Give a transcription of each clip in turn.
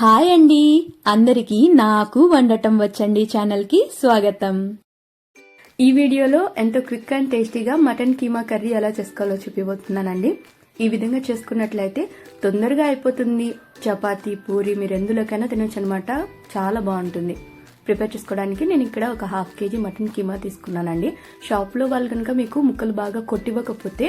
Hi అండి, అందరికీ నాకు వండటం వచ్చండి ఛానల్కి స్వాగతం. ఈ వీడియోలో ఎంతో క్విక్ అండ్ టేస్టీగా మటన్ కీమా కర్రీ ఎలా చేసుకోవాలో చూపిపోతున్నానండి. ఈ విధంగా చేసుకున్నట్లయితే తొందరగా అయిపోతుంది. చపాతీ, పూరి మీరు ఎందులోకైనా తినొచ్చు అనమాట. చాలా బాగుంటుంది. ప్రిపేర్ చేసుకోవడానికి నేను ఇక్కడ ఒక 1/2 kg మటన్ కీమా తీసుకున్నానండి. షాప్లో వాళ్ళు కనుక మీకు ముక్కలు బాగా కొట్టివ్వకపోతే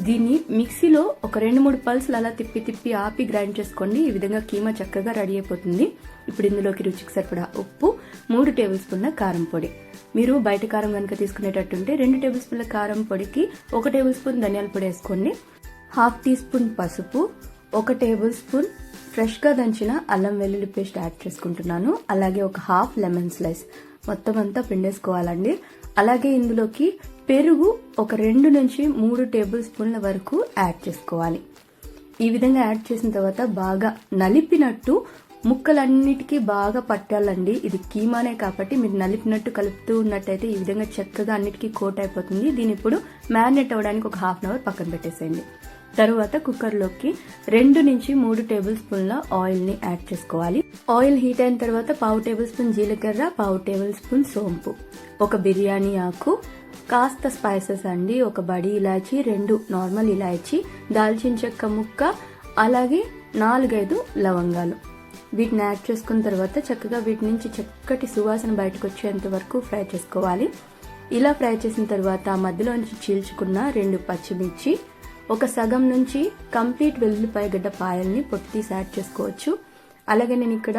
దీన్ని మిక్సీలో ఒక 2-3 పల్స్లు అలా తిప్పి ఆపి గ్రైండ్ చేసుకోండి. ఈ విధంగా కీమా చక్కగా రెడీ అయిపోతుంది. ఇప్పుడు ఇందులోకి రుచికి సరిపడా ఉప్పు, 3 టేబుల్ స్పూన్ల కారం పొడి. మీరు బయట కారం కనుక తీసుకునేటట్టుంటే 2 టేబుల్ స్పూన్ల కారం పొడికి 1 టేబుల్ స్పూన్ ధనియాల పొడి వేసుకోండి. 1/2 టీ స్పూన్ పసుపు, 1 టేబుల్ స్పూన్ ఫ్రెష్ గా దంచిన అల్లం వెల్లుల్లి పేస్ట్ యాడ్ చేసుకుంటున్నాను. అలాగే ఒక 1/2 లెమన్ స్లైస్ మొత్తం అంతా పిండేసుకోవాలండి. అలాగే ఇందులోకి పెరుగు ఒక 2 నుంచి 3 టేబుల్ స్పూన్ల వరకు యాడ్ చేసుకోవాలి. ఈ విధంగా యాడ్ చేసిన తర్వాత బాగా నలిపినట్టు ముక్కలన్నిటికీ బాగా పట్టాలండి. ఇది కీమానే కాబట్టి మీరు నలిపినట్టు కలుపుతూ ఉన్నట్టయితే ఈ విధంగా చక్కగా అన్నిటికీ కోట్ అయిపోతుంది. దీని ఇప్పుడు మ్యారినేట్ అవ్వడానికి ఒక 1/2 అవర్ పక్కన పెట్టేసేయండి. తరువాత కుక్కర్లోకి 2 నుంచి 3 టేబుల్ స్పూన్ల ఆయిల్ ని యాడ్ చేసుకోవాలి. ఆయిల్ హీట్ అయిన తర్వాత 1/2 టేబుల్ స్పూన్ జీలకర్ర, 1/2 టేబుల్ స్పూన్ సోంపు, ఒక బిర్యానీ ఆకు, కాస్త స్పైసెస్ అండి, ఒక బడి ఇలాచి, 2 నార్మల్ ఇలాచి, దాల్చిన చెక్క ముక్క, అలాగే 4-5 లవంగాలు. వీటిని యాడ్ చేసుకున్న తర్వాత చక్కగా వీటి నుంచి చక్కటి సువాసన బయటకు వచ్చేంత వరకు ఫ్రై చేసుకోవాలి. ఇలా ఫ్రై చేసిన తర్వాత మధ్యలోంచి చీల్చుకున్న 2 పచ్చిమిర్చి, ఒక సగం నుంచి కంప్లీట్ వెల్లుల్లిపాయ గడ్డ పాయల్ని పొట్టు తీసి యాడ్ చేసుకోవచ్చు. అలాగే నేను ఇక్కడ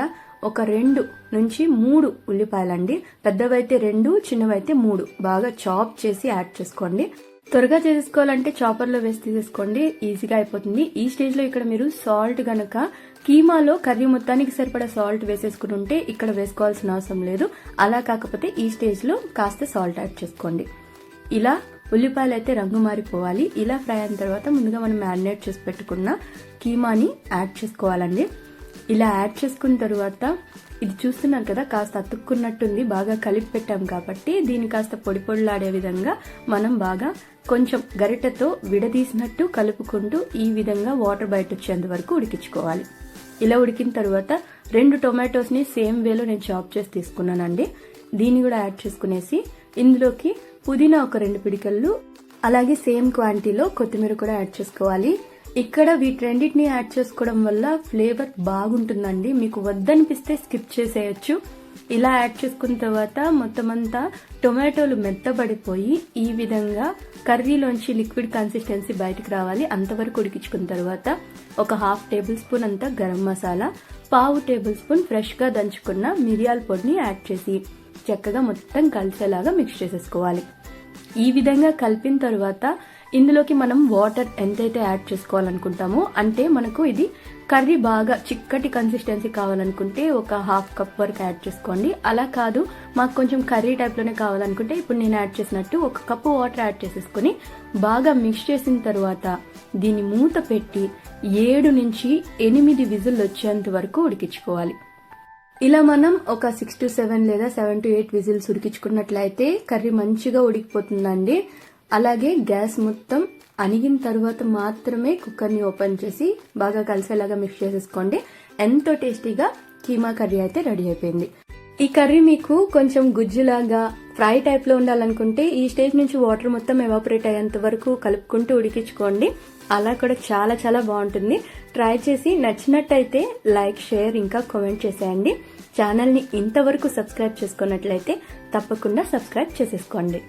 ఒక 2 నుంచి 3 ఉల్లిపాయలండి, పెద్దవైతే 2, చిన్నవైతే 3 బాగా చాప్ చేసి యాడ్ చేసుకోండి. త్వరగా చేసుకోవాలంటే చాపర్లో వేసి తీసేసుకోండి, ఈజీగా అయిపోతుంది. ఈ స్టేజ్ లో ఇక్కడ మీరు సాల్ట్ గనక కీమాలో కర్రీ మొత్తానికి సరిపడా సాల్ట్ వేసేసుకుని ఉంటే ఇక్కడ వేసుకోవాల్సిన అవసరం లేదు. అలా కాకపోతే ఈ స్టేజ్ లో కాస్త సాల్ట్ యాడ్ చేసుకోండి. ఇలా ఉల్లిపాయలు అయితే రంగు మారిపోవాలి. ఇలా ఫ్రై అయిన తర్వాత ముందుగా మనం మ్యారినేట్ చేసి పెట్టుకున్న కీమాని యాడ్ చేసుకోవాలండి. ఇలా యాడ్ చేసుకున్న తర్వాత ఇది చూస్తున్నారు కదా, కాస్త అతుక్కున్నట్టుంది. బాగా కలిపి పెట్టాం కాబట్టి దీన్ని కాస్త పొడి పొడిలాడే విధంగా మనం బాగా కొంచెం గరిటెతో విడదీసినట్టు కలుపుకుంటూ ఈ విధంగా వాటర్ బయట వచ్చేంత వరకు ఉడికించుకోవాలి. ఇలా ఉడికిన తర్వాత 2 టొమాటోస్ ని సేమ్ వేలో నేను చాప్ చేసి తీసుకున్నానండి. దీన్ని కూడా యాడ్ చేసుకునేసి ఇందులోకి పుదీనా ఒక 2 పిడికలు, అలాగే సేమ్ క్వాంటిటీలో కొత్తిమీర కూడా యాడ్ చేసుకోవాలి. ఇక్కడ వీటన్నిటిని యాడ్ చేసుకోవడం వల్ల ఫ్లేవర్ బాగుంటుందండి. మీకు వద్దనిపిస్తే స్కిప్ చేసేయచ్చు. ఇలా యాడ్ చేసుకున్న తర్వాత మొత్తం అంతా టొమాటోలు మెత్తబడిపోయి ఈ విధంగా కర్రీలోంచి లిక్విడ్ కన్సిస్టెన్సీ బయటకు రావాలి. అంతవరకు ఉడికించుకున్న తర్వాత ఒక 1/2 టేబుల్ స్పూన్ అంతా garam masala, 1/2 table spoon fresh గా దంచుకున్న మిరియాల పొడిని యాడ్ చేసి చక్కగా మొత్తం కలిసేలాగా మిక్స్ చేసేసుకోవాలి. ఈ విధంగా కలిపిన తర్వాత ఇందులోకి మనం వాటర్ ఎంతైతే యాడ్ చేసుకోవాలనుకుంటామో, అంటే మనకు ఇది కర్రీ బాగా చిక్కటి కన్సిస్టెన్సీ కావాలనుకుంటే ఒక 1/2 కప్ వరకు యాడ్ చేసుకోండి. అలా కాదు మాకు కొంచెం కర్రీ టైప్ లోనే కావాలనుకుంటే ఇప్పుడు నేను యాడ్ చేసినట్టు 1 కప్పు వాటర్ యాడ్ చేసేసుకుని బాగా మిక్స్ చేసిన తర్వాత దీన్ని మూత పెట్టి 7 నుంచి 8 విజిల్ వచ్చేంత వరకు ఉడికించుకోవాలి. ఇలా మనం ఒక 6 to 7 లేదా 7 to 8 విజిల్స్ ఉడికించుకున్నట్లయితే కర్రీ మంచిగా ఉడికిపోతుందండి. అలాగే గ్యాస్ మొత్తం అణిగిన తర్వాత మాత్రమే కుక్కర్ ని ఓపెన్ చేసి బాగా కలిసేలాగా మిక్స్ చేసేసుకోండి. ఎంతో టేస్టీగా కీమా కర్రీ అయితే రెడీ అయిపోయింది. ఈ కర్రీ మీకు కొంచెం గుజ్జులాగా ఫ్రై టైప్ లో ఉండాలనుకుంటే ఈ స్టేజ్ నుంచి వాటర్ మొత్తం ఎవాపరేట్ అయ్యేంత వరకు కలుపుకుంటూ ఉడికించుకోండి. అలా కూడా చాలా చాలా బాగుంటుంది. ట్రై చేసి నచ్చినట్టయితే లైక్, షేర్ ఇంకా కామెంట్ చేసేయండి. ఛానల్ ని ఇంతవరకు సబ్స్క్రైబ్ చేసుకున్నట్లయితే తప్పకుండా సబ్స్క్రైబ్ చేసేసుకోండి.